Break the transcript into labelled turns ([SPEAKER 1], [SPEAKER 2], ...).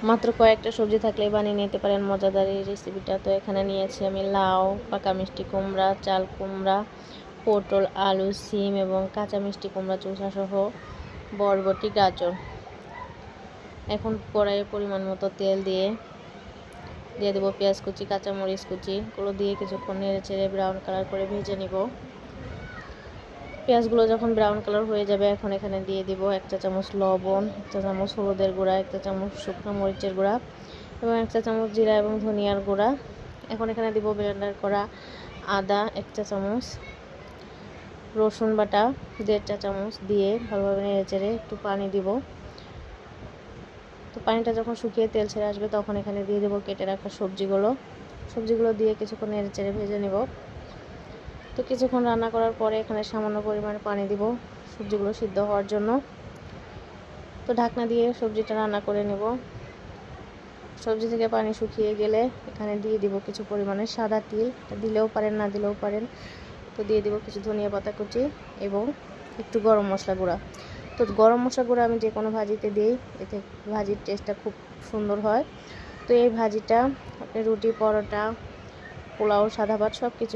[SPEAKER 1] মাত্র কয়েকটা সবজি থাকলেই বানিয়ে নিতে পারেন মজাদার এই রেসিপিটা। তো এখানে নিয়েছি আমি লাউ, পাকা মিষ্টি কুমড়া, চাল কুমড়া, পটল, আলু, সিম এবং কাঁচা মিষ্টি কুমড়া চোষাসহ বরবটি, গাজর। এখন কড়াইয়ে পরিমাণ মতো তেল দিয়ে দেবো পেঁয়াজ কুচি, কাঁচামরিচ কুচি, এগুলো দিয়ে কিছুক্ষণ নেড়ে চেড়ে ব্রাউন কালার করে ভেজে নিব। পেঁয়াজগুলো যখন ব্রাউন কালার হয়ে যাবে, এখন এখানে দিয়ে দিব 1 চা চামচ লবণ, 1 চা চামচ হলুদের গুঁড়া, 1 চা চামচ শুকনো মরিচের গুঁড়া এবং 1 চা চামচ জিরা এবং ধনিয়ার গুঁড়া। এখন এখানে দিব ব্লেন্ডার করা আদা 1 চা চামচ, রসুন বাটা 1.5 চা চামচ দিয়ে ভালোভাবে নেড়ে চেড়ে একটু পানি দিব। তো পানিটা যখন শুকিয়ে তেল ছেড়ে আসবে, তখন এখানে দিয়ে দেবো কেটে রাখা সবজিগুলো দিয়ে কিছুক্ষণ নেড়ে চেড়ে ভেজে নেব। তো কিছুক্ষণ রান্না করার পরে এখানে সামান্য পরিমাণে পানি দিব সবজিগুলো সিদ্ধ হওয়ার জন্য। তো ঢাকনা দিয়ে সবজিটা রান্না করে নেব। সবজি থেকে পানি শুকিয়ে গেলে এখানে দিয়ে দিব কিছু পরিমাণে সাদা তিল, দিলেও পারেন না দিলেও পারেন। তো দিয়ে দিব কিছু ধনিয়া পাতা কুচি এবং একটু গরম মশলা গুঁড়া। তো গরম মশলা গুঁড়া আমি যে কোনো ভাজিতে দিই, এতে ভাজির টেস্টটা খুব সুন্দর হয়। তো এই ভাজিটা আপনি রুটি, পরোটা, পোলাও, সাদা ভাত সব কিছু